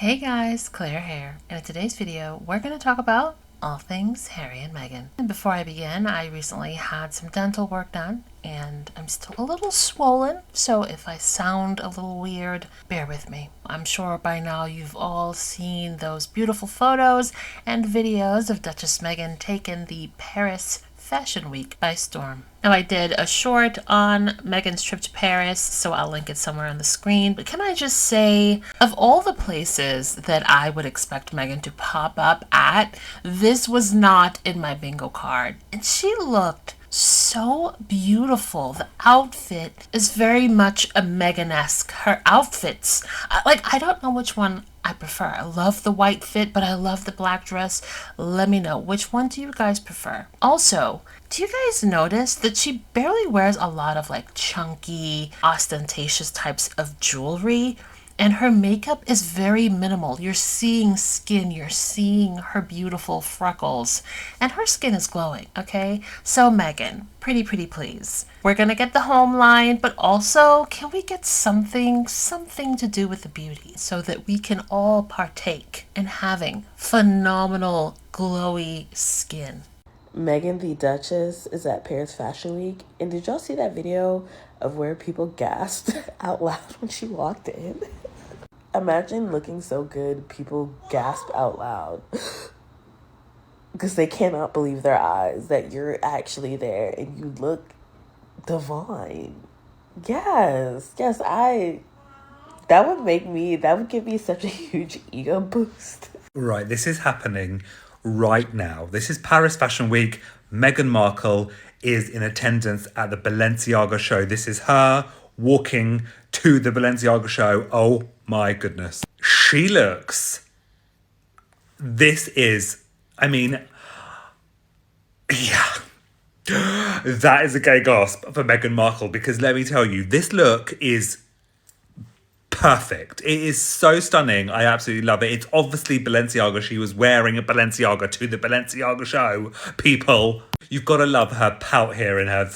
Hey guys, Claire here, and in today's video we're going to talk about all things Harry and Meghan. And before I begin, I recently had some dental work done and I'm still a little swollen, so if I sound a little weird, bear with me. I'm sure by now you've all seen those beautiful photos and videos of Duchess Meghan taking the Paris Fashion Week by storm. Now, I did a short on Meghan's trip to Paris, so I'll link it somewhere on the screen. But can I just say, of all the places that I would expect Meghan to pop up at, this was not in my bingo card. And she looked so beautiful. The outfit is very much a Meghan-esque. Her outfits, I don't know which one I prefer. I love the white fit, but I love the black dress. Let me know, which one do you guys prefer? Also, do you guys notice that she barely wears a lot of chunky, ostentatious types of jewelry? And her makeup is very minimal. You're seeing skin, you're seeing her beautiful freckles, and her skin is glowing, okay? So Meghan, pretty please. We're gonna get the home line, but also can we get something to do with the beauty so that we can all partake in having phenomenal, glowy skin? Meghan the Duchess is at Paris Fashion Week, and did y'all see that video of where people gasped out loud when she walked in? Imagine looking so good, people gasp out loud because they cannot believe their eyes that you're actually there and you look divine. Yes, that would give me such a huge ego boost. Right, this is happening right now. This is Paris Fashion Week. Meghan Markle is in attendance at the Balenciaga show. This is her walking to the Balenciaga show. Oh my goodness. She looks... yeah. That is a gay gasp for Meghan Markle, because let me tell you, this look is perfect. It is so stunning. I absolutely love it. It's obviously Balenciaga. She was wearing a Balenciaga to the Balenciaga show. People, you've got to love her pout here and her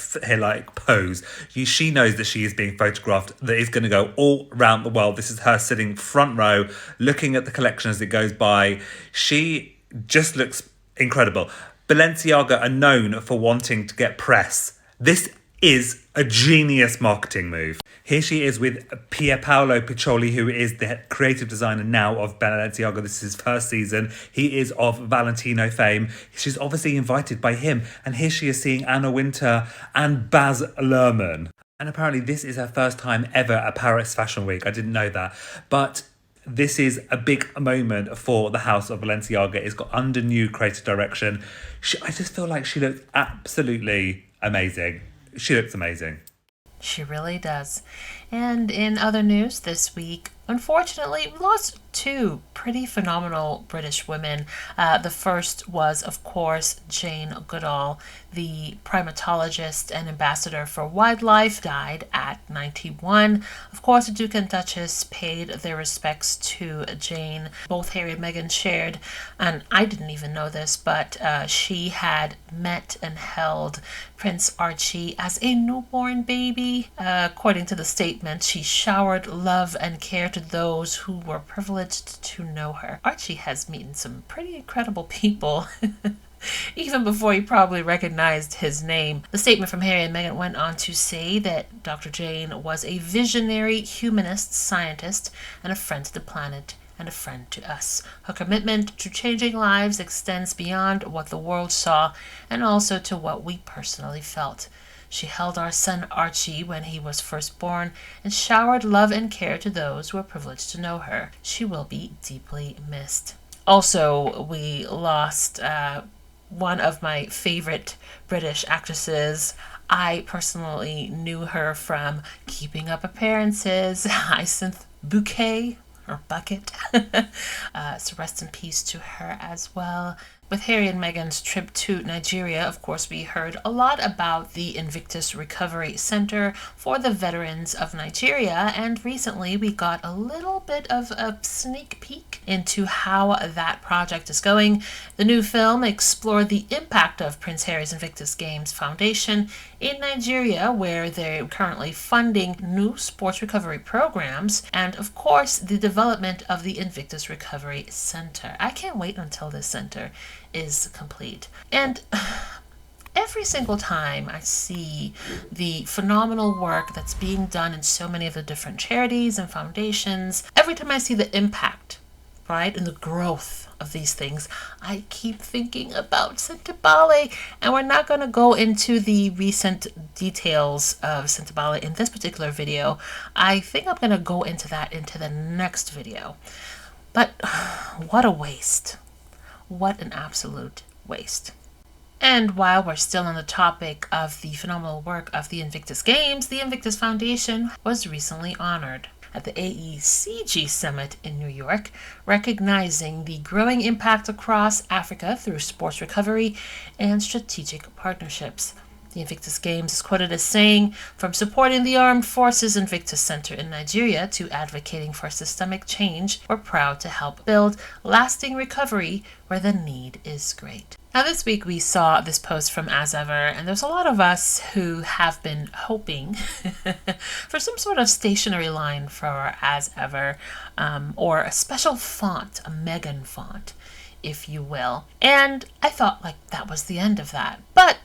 pose. She knows that she is being photographed. That is going to go all around the world. This is her sitting front row, looking at the collection as it goes by. She just looks incredible. Balenciaga are known for wanting to get press. This is a genius marketing move. Here she is with Pierpaolo Piccioli, who is the creative designer now of Balenciaga. This is his first season. He is of Valentino fame. She's obviously invited by him. And here she is seeing Anna Wintour and Baz Luhrmann. And apparently this is her first time ever at Paris Fashion Week. I didn't know that. But this is a big moment for the house of Balenciaga. It's got under new creative direction. I just feel like she looks absolutely amazing. She looks amazing. She really does. And in other news this week, unfortunately, we lost two pretty phenomenal British women. The first was, of course, Jane Goodall, the primatologist and ambassador for wildlife, died at 91. Of course, the Duke and Duchess paid their respects to Jane. Both Harry and Meghan shared, and I didn't even know this, but she had met and held Prince Archie as a newborn baby. According to the statement, she showered love and care to those who were privileged to know her. Archie has met some pretty incredible people. Even before he probably recognized his name. The statement from Harry and Meghan went on to say that Dr. Jane was a visionary humanist scientist and a friend to the planet and a friend to us. Her commitment to changing lives extends beyond what the world saw and also to what we personally felt. She held our son Archie when he was first born and showered love and care to those who were privileged to know her. She will be deeply missed. Also, we lost one of my favorite British actresses. I personally knew her from Keeping Up Appearances, Hyacinth Bouquet, or Bucket. So rest in peace to her as well. With Harry and Meghan's trip to Nigeria, of course, we heard a lot about the Invictus Recovery Center for the veterans of Nigeria, and recently we got a little bit of a sneak peek into how that project is going. The new film explored the impact of Prince Harry's Invictus Games Foundation in Nigeria, where they're currently funding new sports recovery programs, and of course the development of the Invictus Recovery Center. I can't wait until this center is complete. And every single time I see the phenomenal work that's being done in so many of the different charities and foundations, every time I see the impact, right, and the growth of these things, I keep thinking about Sentebale. And we're not going to go into the recent details of Sentebale in this particular video. I think I'm going to go into that into the next video. But what a waste. What an absolute waste. And while we're still on the topic of the phenomenal work of the Invictus Games, the Invictus Foundation was recently honored at the AECG Summit in New York, recognizing the growing impact across Africa through sports recovery and strategic partnerships. The Invictus Games is quoted as saying, "From supporting the Armed Forces Invictus Center in Nigeria to advocating for systemic change, we're proud to help build lasting recovery where the need is great." Now this week we saw this post from As Ever, and there's a lot of us who have been hoping for some sort of stationery line for As Ever, or a special font, a Meghan font, if you will. And I thought like that was the end of that, but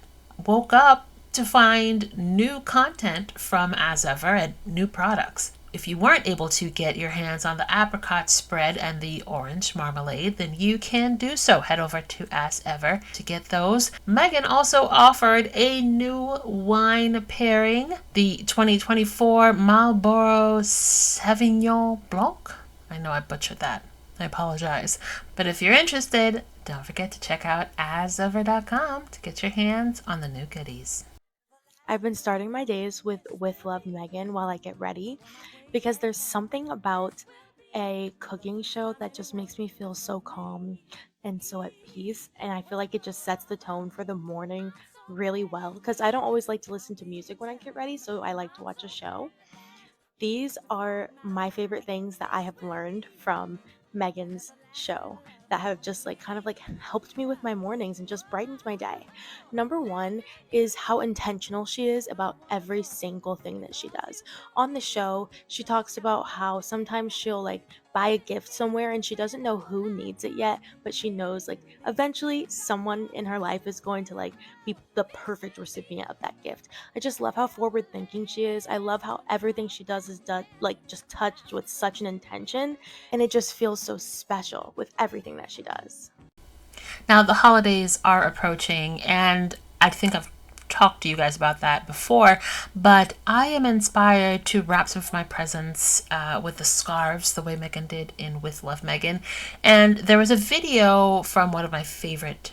woke up to find new content from As Ever and new products. If you weren't able to get your hands on the apricot spread and the orange marmalade, then you can do so. Head over to As Ever to get those. Meghan also offered a new wine pairing, the 2024 Marlborough Sauvignon Blanc. I know I butchered that. I apologize. But if you're interested, don't forget to check out asever.com to get your hands on the new goodies. I've been starting my days with Love Meghan while I get ready, because there's something about a cooking show that just makes me feel so calm and so at peace, and I feel like it just sets the tone for the morning really well, because I don't always like to listen to music when I get ready, so I like to watch a show. These are my favorite things that I have learned from Meghan's show that have just kind of helped me with my mornings and just brightened my day. Number one is how intentional she is about every single thing that she does. On the show, she talks about how sometimes she'll buy a gift somewhere and she doesn't know who needs it yet, but she knows eventually someone in her life is going to be the perfect recipient of that gift. I just love how forward thinking she is. I love how everything she does is done just touched with such an intention, and it just feels so special with everything that she does. Now the holidays are approaching, and I think I've talked to you guys about that before, but I am inspired to wrap some of my presents with the scarves the way Meghan did in With Love Meghan. And there was a video from one of my favorite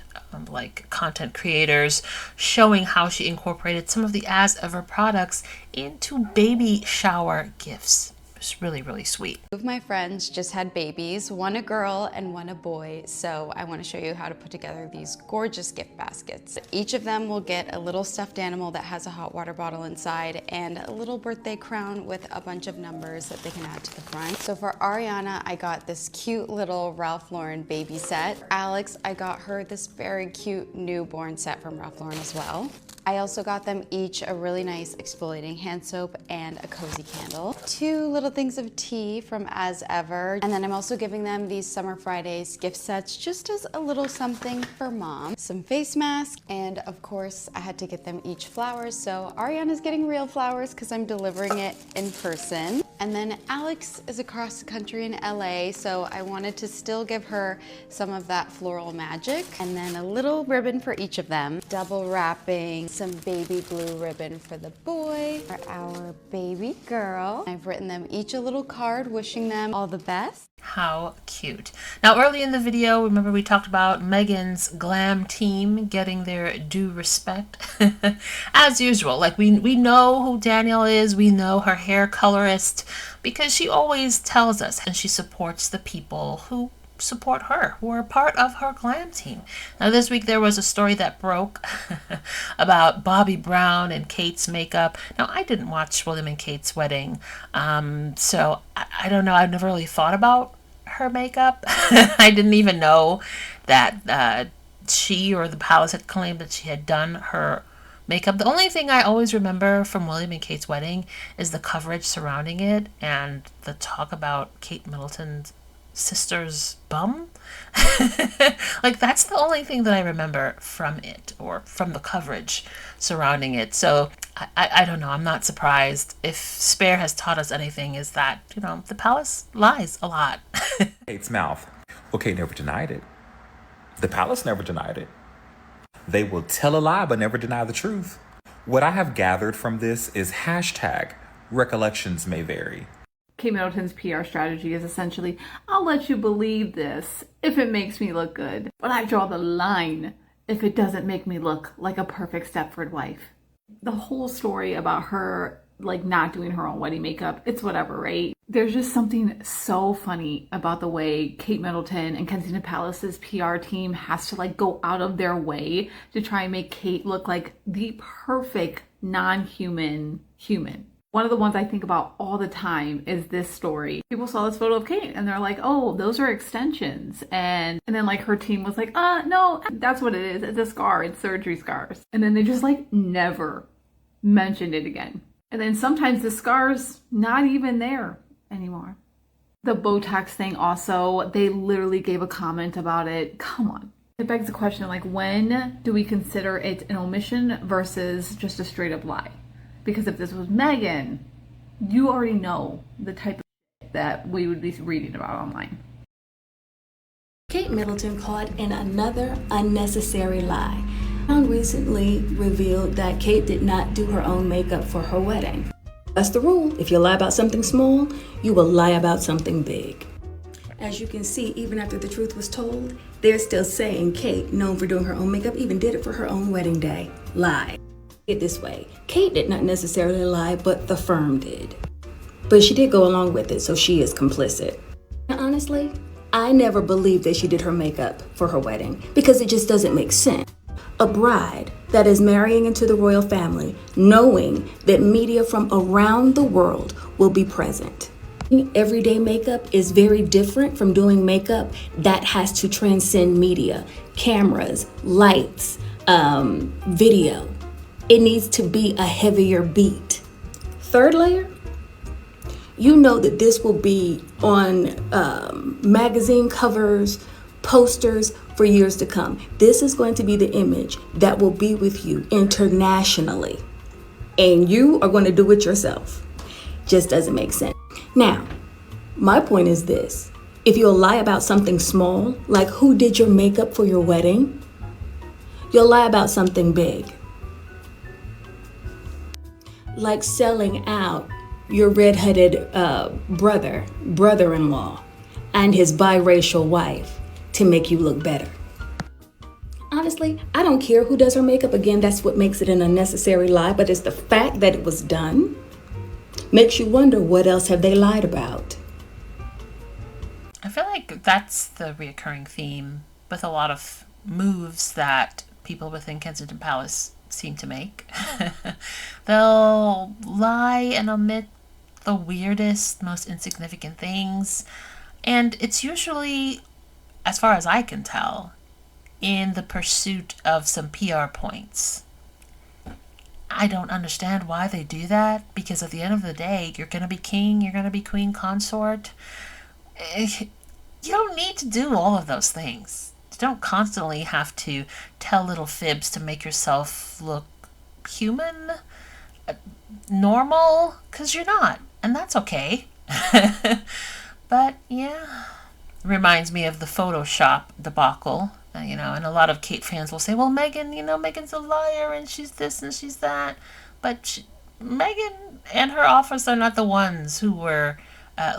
content creators showing how she incorporated some of the As Ever products into baby shower gifts. It's really, really sweet. Two of my friends just had babies, one a girl and one a boy, so I want to show you how to put together these gorgeous gift baskets. Each of them will get a little stuffed animal that has a hot water bottle inside and a little birthday crown with a bunch of numbers that they can add to the front. So for Ariana, I got this cute little Ralph Lauren baby set. For Alex, I got her this very cute newborn set from Ralph Lauren as well. I also got them each a really nice exfoliating hand soap and a cozy candle. Two little things of tea from As Ever. And then I'm also giving them these Summer Fridays gift sets just as a little something for mom. Some face masks, and of course I had to get them each flowers. So Ariana's getting real flowers because I'm delivering it in person. And then Alex is across the country in LA, so I wanted to still give her some of that floral magic. And then a little ribbon for each of them. Double wrapping some baby blue ribbon for the boy, for our baby girl. I've written them each a little card wishing them all the best. How cute. Now, early in the video, remember we talked about Meghan's Glam team getting their due respect. As usual, we know who Danielle is, we know her hair colorist, because she always tells us, and she supports the people who support her, who are part of her Glam team. Now this week there was a story that broke about Bobbi Brown and Kate's makeup. Now I didn't watch William and Kate's wedding, so I don't know. I've never really thought about her makeup. I didn't even know that she or the palace had claimed that she had done her makeup. The only thing I always remember from William and Kate's wedding is the coverage surrounding it and the talk about Kate Middleton's sister's bum. Like, that's the only thing that I remember from it, or from the coverage surrounding it. So I don't know. I'm not surprised. If Spare has taught us anything, is that, the palace lies a lot. Kate's mouth. Well, Kate never denied it. The palace never denied it. They will tell a lie but never deny the truth. What I have gathered from this is hashtag recollections may vary. Kate Middleton's PR strategy is essentially, I'll let you believe this if it makes me look good, but I draw the line if it doesn't make me look like a perfect Stepford wife. The whole story about her not doing her own wedding makeup, it's whatever, right? There's just something so funny about the way Kate Middleton and Kensington Palace's PR team has to go out of their way to try and make Kate look like the perfect non-human human. One of the ones I think about all the time is this story. People saw this photo of Kate and they're like, oh, those are extensions. And then her team was like, no, that's what it is. It's a scar. It's surgery scars. And then they just never mentioned it again. And then sometimes the scar's not even there anymore. The Botox thing also, they literally gave a comment about it. Come on. It begs the question, when do we consider it an omission versus just a straight up lie? Because if this was Meghan, you already know the type of shit that we would be reading about online. Kate Middleton caught in another unnecessary lie. Recently revealed that Kate did not do her own makeup for her wedding. That's the rule. If you lie about something small, you will lie about something big. As you can see, even after the truth was told, they're still saying Kate, known for doing her own makeup, even did it for her own wedding day. Lie. It this way. Kate did not necessarily lie, but the firm did. But she did go along with it, so she is complicit. And honestly, I never believed that she did her makeup for her wedding because it just doesn't make sense. A bride that is marrying into the royal family, knowing that media from around the world will be present. Everyday makeup is very different from doing makeup that has to transcend media, cameras, lights, video. It needs to be a heavier beat. Third layer, you know that this will be on magazine covers, posters for years to come. This is going to be the image that will be with you internationally. And you are going to do it yourself. Just doesn't make sense. Now, my point is this. If you'll lie about something small, like who did your makeup for your wedding, you'll lie about something big. Like selling out your redheaded brother-in-law and his biracial wife to make you look better. Honestly, I don't care who does her makeup. Again, that's what makes it an unnecessary lie, but it's the fact that it was done makes you wonder what else have they lied about. I feel like that's the reoccurring theme with a lot of moves that people within Kensington Palace seem to make. They'll lie and omit the weirdest, most insignificant things, and it's usually, as far as I can tell, in the pursuit of some PR points. I don't understand why they do that, because at the end of the day, you're going to be king, you're going to be queen consort. You don't need to do all of those things. You don't constantly have to tell little fibs to make yourself look human, normal, because you're not, and that's okay. But yeah, reminds me of the Photoshop debacle, and a lot of Kate fans will say, well, Meghan, Meghan's a liar and she's this and she's that, but Meghan and her office are not the ones who were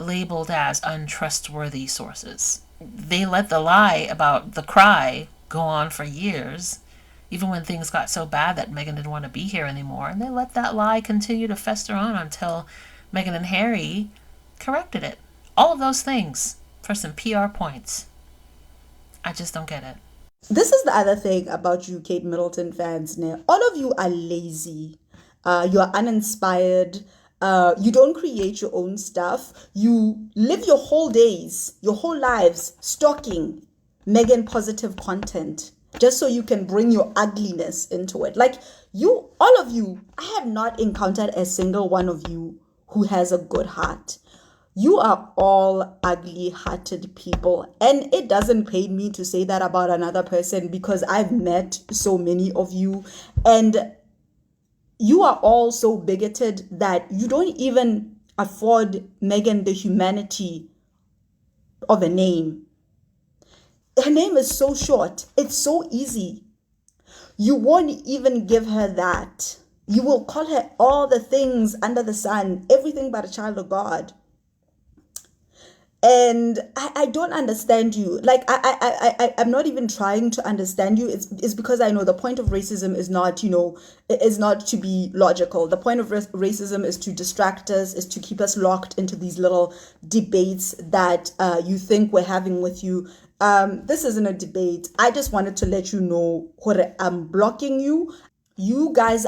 labeled as untrustworthy sources. They let the lie about the cry go on for years, even when things got so bad that Meghan didn't want to be here anymore, and they let that lie continue to fester on until Meghan and Harry corrected it. All of those things for some PR points. I just don't get it. This is the other thing about you Kate Middleton fans now. All of you are lazy. You are uninspired. You don't create your own stuff. You live your whole days, your whole lives stalking Meghan positive content just so you can bring your ugliness into it. Like you, all of you, I have not encountered a single one of you who has a good heart. You are all ugly-hearted people. And it doesn't pain me to say that about another person because I've met so many of you. And you are all so bigoted that you don't even afford Meghan the humanity of a name. Her name is so short. It's so easy. You won't even give her that. You will call her all the things under the sun, everything but a child of God. And I don't understand you. Like I'm not even trying to understand you. It's because I know the point of racism is not, is not to be logical. The point of racism is to distract us, is to keep us locked into these little debates that you think we're having with you. This isn't a debate. I just wanted to let you know what I'm blocking you. You guys,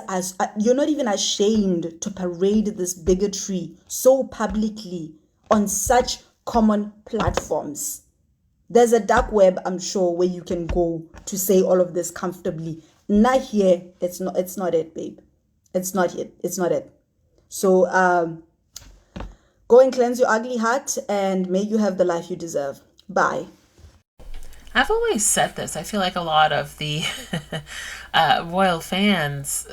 you're not even ashamed to parade this bigotry so publicly on such common platforms. There's a dark web, I'm sure, where you can go to say all of this comfortably. Not here. It's not it, babe. It's not it. So go and cleanse your ugly heart and may you have the life you deserve. Bye. I've always said this. I feel like a lot of the royal fans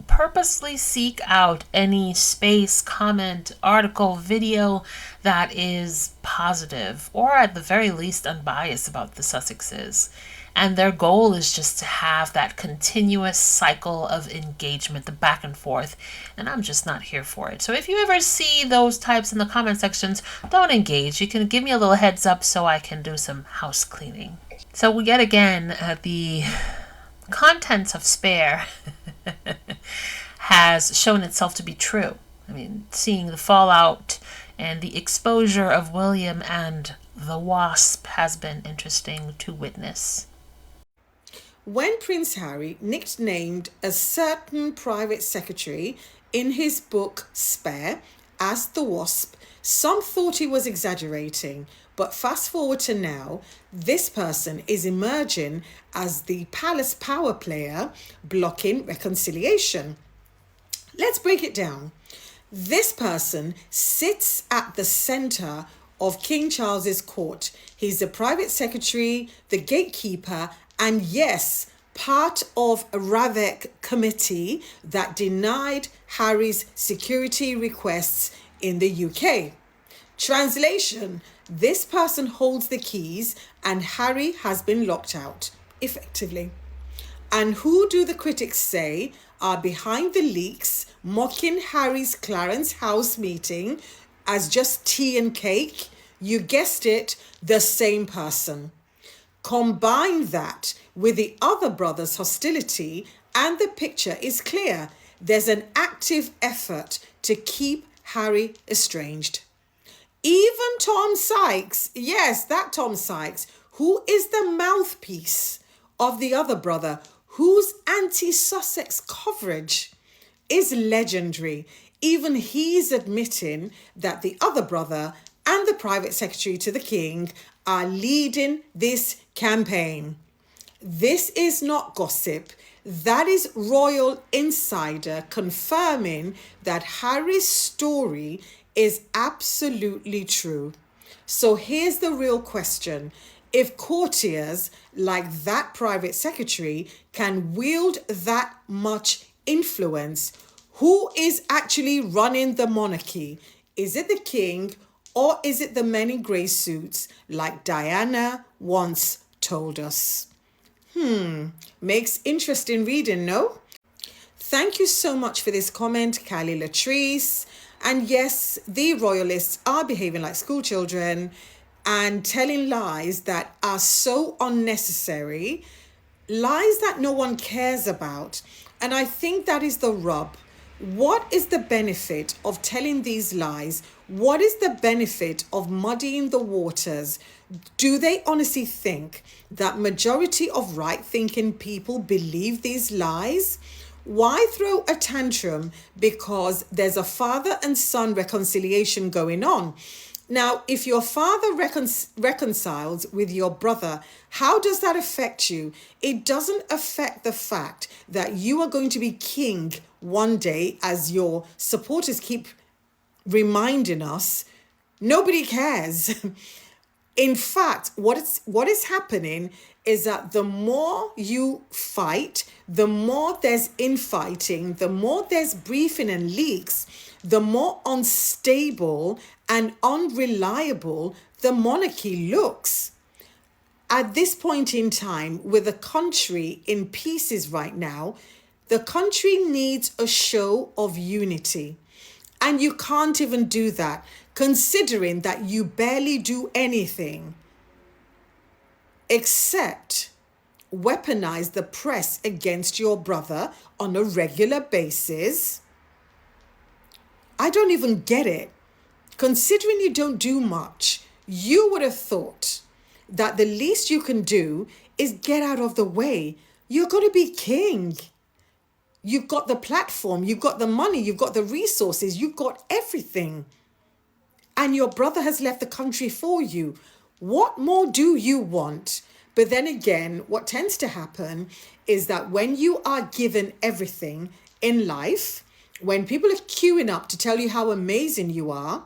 purposely seek out any space, comment, article, video that is positive or at the very least unbiased about the Sussexes. And their goal is just to have that continuous cycle of engagement, the back and forth. And I'm just not here for it. So if you ever see those types in the comment sections, don't engage. You can give me a little heads up so I can do some house cleaning. So yet again, the contents of Spare has shown itself to be true. I mean, seeing the fallout and the exposure of William and the Wasp has been interesting to witness. When Prince Harry nicknamed a certain private secretary in his book Spare as the Wasp, some thought he was exaggerating. But fast forward to now, this person is emerging as the palace power player blocking reconciliation. Let's break it down. This person sits at the center of King Charles's court. He's the private secretary, the gatekeeper, and yes, part of a RAVEC committee that denied Harry's security requests in the UK. Translation: this person holds the keys and Harry has been locked out, effectively. And who do the critics say are behind the leaks, mocking Harry's Clarence House meeting as just tea and cake? You guessed it, the same person. Combine that with the other brothers' hostility and the picture is clear. There's an active effort to keep Harry estranged. Even Tom Sykes, yes, that Tom Sykes, who is the mouthpiece of the other brother, whose anti-Sussex coverage is legendary. Even he's admitting that the other brother and the private secretary to the king are leading this campaign. This is not gossip. That is royal insider confirming that Harry's story is absolutely true. So here's the real question. If courtiers like that private secretary can wield that much influence, who is actually running the monarchy? Is it the king or is it the many grey suits like Diana once told us? Makes interesting reading, no? Thank you so much for this comment, Callie Latrice. And yes, the royalists are behaving like school children and telling lies that are so unnecessary, lies that no one cares about. And I think that is the rub. What is the benefit of telling these lies? What is the benefit of muddying the waters? Do they honestly think that majority of right-thinking people believe these lies? Why throw a tantrum because there's a father and son reconciliation going on? Now, if your father reconciles with your brother, how does that affect you? It doesn't affect the fact that you are going to be king one day, as your supporters keep reminding us. Nobody cares. In fact, what is happening is that the more you fight, the more there's infighting, the more there's briefing and leaks, the more unstable and unreliable the monarchy looks. At this point in time, with the country in pieces right now, the country needs a show of unity. And you can't even do that, considering that you barely do anything except weaponize the press against your brother on a regular basis. I don't even get it. Considering you don't do much, you would have thought that the least you can do is get out of the way. You're going to be king. You've got the platform, you've got the money, you've got the resources, you've got everything. And your brother has left the country for you. What more do you want? But then again, what tends to happen is that when you are given everything in life, when people are queuing up to tell you how amazing you are,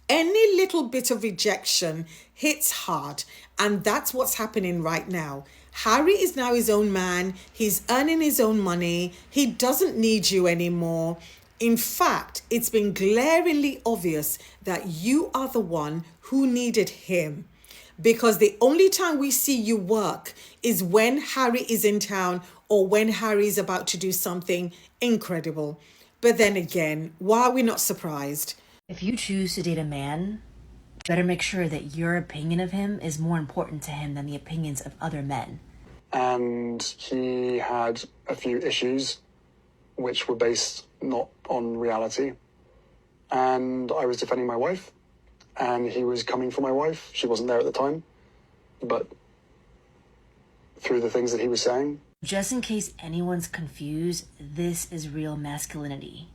any little bit of rejection hits hard. And that's what's happening right now. Harry is now his own man. He's earning his own money. He doesn't need you anymore. In fact, it's been glaringly obvious that you are the one who needed him. Because the only time we see you work is when Harry is in town or when Harry is about to do something incredible. But then again, why are we not surprised? If you choose to date a man, better make sure that your opinion of him is more important to him than the opinions of other men. And he had a few issues which were based not on reality. And I was defending my wife, and he was coming for my wife. She wasn't there at the time, but through the things that he was saying. Just in case anyone's confused, this is real masculinity.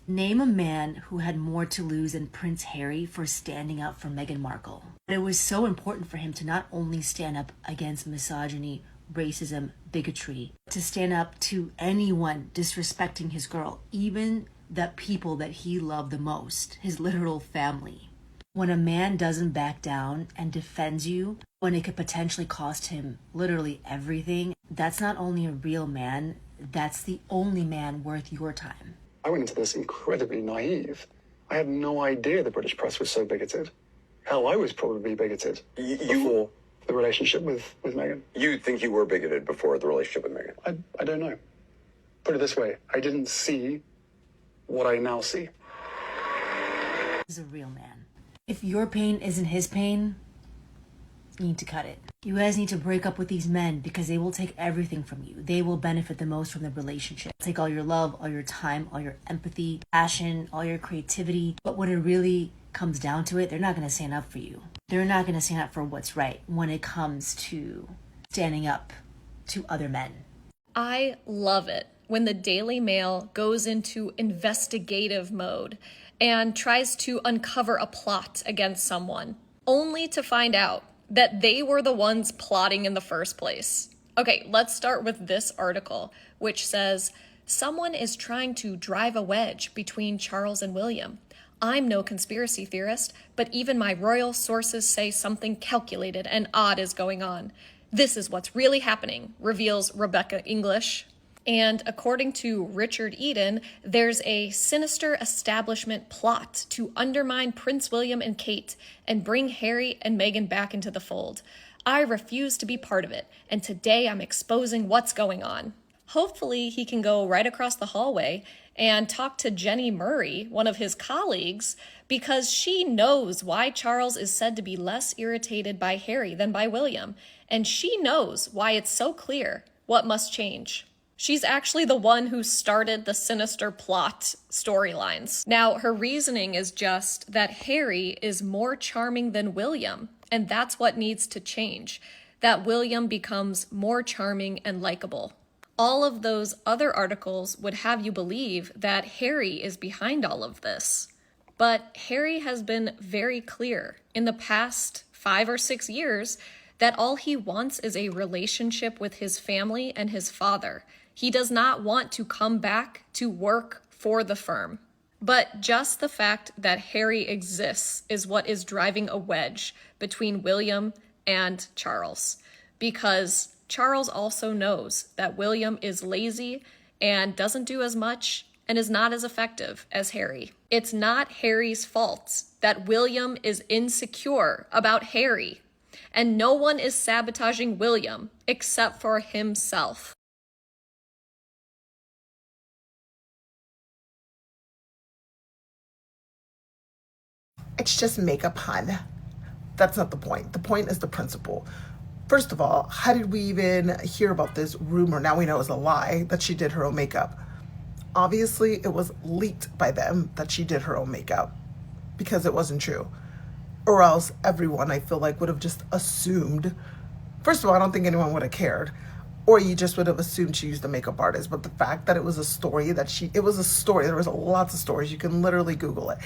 Name a man who had more to lose than Prince Harry for standing up for Meghan Markle. But it was so important for him to not only stand up against misogyny, racism, bigotry, to stand up to anyone disrespecting his girl, even the people that he loved the most, his literal family. When a man doesn't back down and defends you, when it could potentially cost him literally everything, that's not only a real man, that's the only man worth your time. I went into this incredibly naive. I had no idea the British press was so bigoted. Hell, I was probably bigoted before the relationship with Meghan. You think you were bigoted before the relationship with Meghan? I don't know. Put it this way, I didn't see what I now see. He's a real man. If your pain isn't his pain, you need to cut it. You guys need to break up with these men because they will take everything from you. They will benefit the most from the relationship. Take all your love, all your time, all your empathy, passion, all your creativity. But when it really comes down to it, they're not going to stand up for you. They're not going to stand up for what's right when it comes to standing up to other men. I love it when the Daily Mail goes into investigative mode and tries to uncover a plot against someone, only to find out that they were the ones plotting in the first place. Okay, let's start with this article, which says, someone is trying to drive a wedge between Charles and William. I'm no conspiracy theorist, but even my royal sources say something calculated and odd is going on. This is what's really happening, reveals Rebecca English. And according to Richard Eden, there's a sinister establishment plot to undermine Prince William and Kate and bring Harry and Meghan back into the fold. I refuse to be part of it, and today I'm exposing what's going on. Hopefully he can go right across the hallway and talk to Jenny Murray, one of his colleagues, because she knows why Charles is said to be less irritated by Harry than by William, and she knows why it's so clear what must change. She's actually the one who started the sinister plot storylines. Now, her reasoning is just that Harry is more charming than William, and that's what needs to change, that William becomes more charming and likable. All of those other articles would have you believe that Harry is behind all of this. But Harry has been very clear in the past 5 or 6 years that all he wants is a relationship with his family and his father. He does not want to come back to work for the firm. But just the fact that Harry exists is what is driving a wedge between William and Charles, because Charles also knows that William is lazy and doesn't do as much and is not as effective as Harry. It's not Harry's fault that William is insecure about Harry, and no one is sabotaging William except for himself. It's just makeup, hun. That's not the point. The point is the principle. First of all, how did we even hear about this rumor? Now we know it's a lie that she did her own makeup. Obviously, it was leaked by them that she did her own makeup because it wasn't true. Or else everyone, I feel like, would have just assumed. First of all, I don't think anyone would have cared. Or you just would have assumed she used a makeup artist. But the fact that it was a story it was a story. There was lots of stories. You can literally Google it.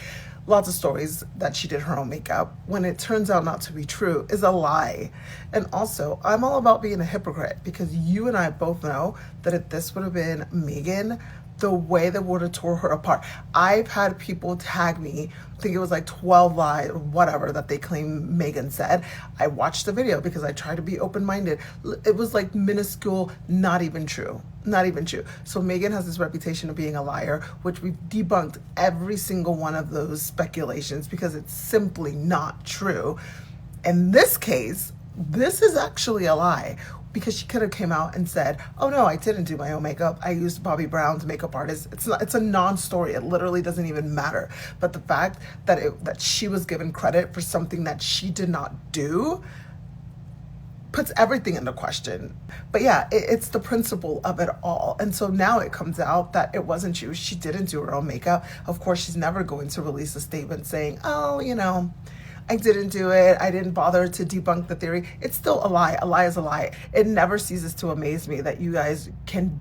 Lots of stories that she did her own makeup when it turns out not to be true is a lie. And also, I'm all about being a hypocrite because you and I both know that if this would have been Meghan, the way that would have tore her apart. I've had people tag me, I think it was like 12 lies or whatever that they claim Meghan said. I watched the video because I try to be open-minded. It was like minuscule, not even true. Not even true. So Meghan has this reputation of being a liar, which we've debunked every single one of those speculations because it's simply not true. In this case, this is actually a lie because she could have came out and said, oh no, I didn't do my own makeup. I used Bobbi Brown's makeup artist. It's a non-story. It literally doesn't even matter. But the fact that she was given credit for something that she did not do puts everything into question. But yeah, it's the principle of it all. And so now it comes out that it wasn't true. She didn't do her own makeup. Of course, she's never going to release a statement saying, oh, I didn't do it. I didn't bother to debunk the theory. It's still a lie. A lie is a lie. It never ceases to amaze me that you guys can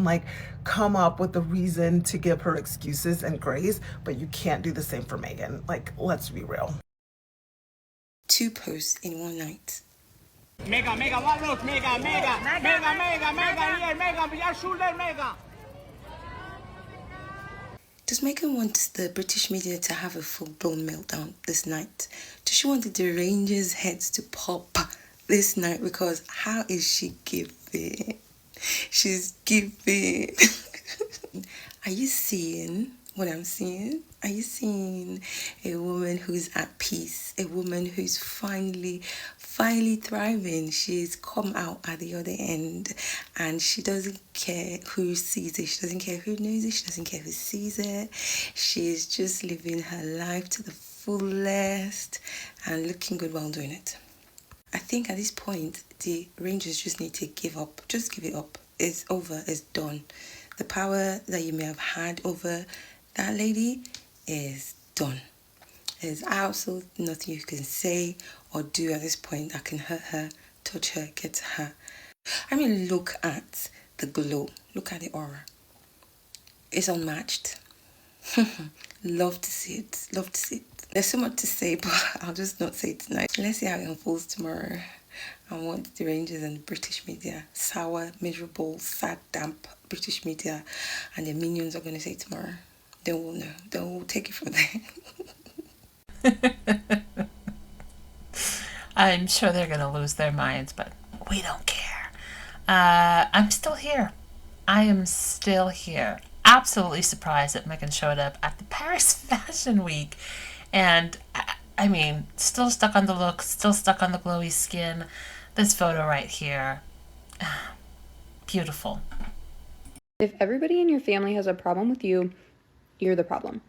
like come up with a reason to give her excuses and grace, but you can't do the same for Meghan. Like, let's be real. 2 posts in one night. Mega, what look, mega, we are shoulder, mega. Does Meghan want the British media to have a full-blown meltdown this night? Does she want the derangers' heads to pop this night? Because how is she giving? She's giving. Are you seeing what I'm seeing? Are you seeing a woman who's at peace? A woman who's finally thriving. She's come out at the other end and she doesn't care who sees it. She doesn't care who knows it. She doesn't care who sees it. She's just living her life to the fullest and looking good while doing it. I think at this point, the Rangers just need to give up. Just give it up. It's over. It's done. The power that you may have had over that lady is done. There's absolutely nothing you can say or do at this point that can hurt her, touch her, get to her. I mean, look at the glow. Look at the aura. It's unmatched. Love to see it. Love to see it. There's so much to say, but I'll just not say it tonight. Let's see how it unfolds tomorrow. And what the Rangers and the British media, sour, miserable, sad, damp British media and their minions are going to say tomorrow. Then we'll know. Then we'll take it from there. I'm sure they're going to lose their minds, but we don't care. I'm still here. I am still here. Absolutely surprised that Meghan showed up at the Paris Fashion Week. And, I mean, still stuck on the look, still stuck on the glowy skin. This photo right here. Beautiful. If everybody in your family has a problem with you, you're the problem.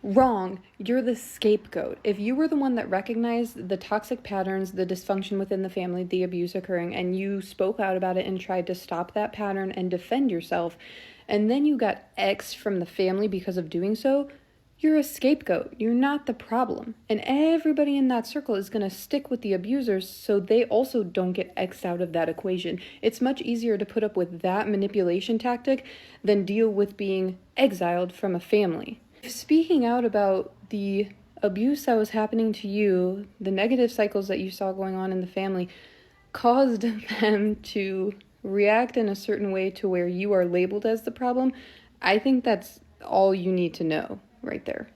Wrong. You're the scapegoat. If you were the one that recognized the toxic patterns, the dysfunction within the family, the abuse occurring, and you spoke out about it and tried to stop that pattern and defend yourself, and then you got X'd from the family because of doing so, You're a scapegoat. You're not the problem. And everybody in that circle is going to stick with the abusers so they also don't get X'd out of that equation. It's much easier to put up with that manipulation tactic than deal with being exiled from a family. Speaking out about the abuse that was happening to you, the negative cycles that you saw going on in the family, caused them to react in a certain way to where you are labeled as the problem, I think that's all you need to know right there.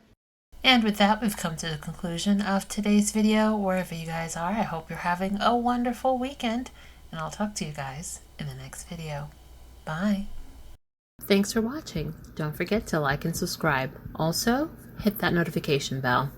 And with that, we've come to the conclusion of today's video. Wherever you guys are, I hope you're having a wonderful weekend, and I'll talk to you guys in the next video. Bye. Thanks for watching. Don't forget to like and subscribe. Also, hit that notification bell.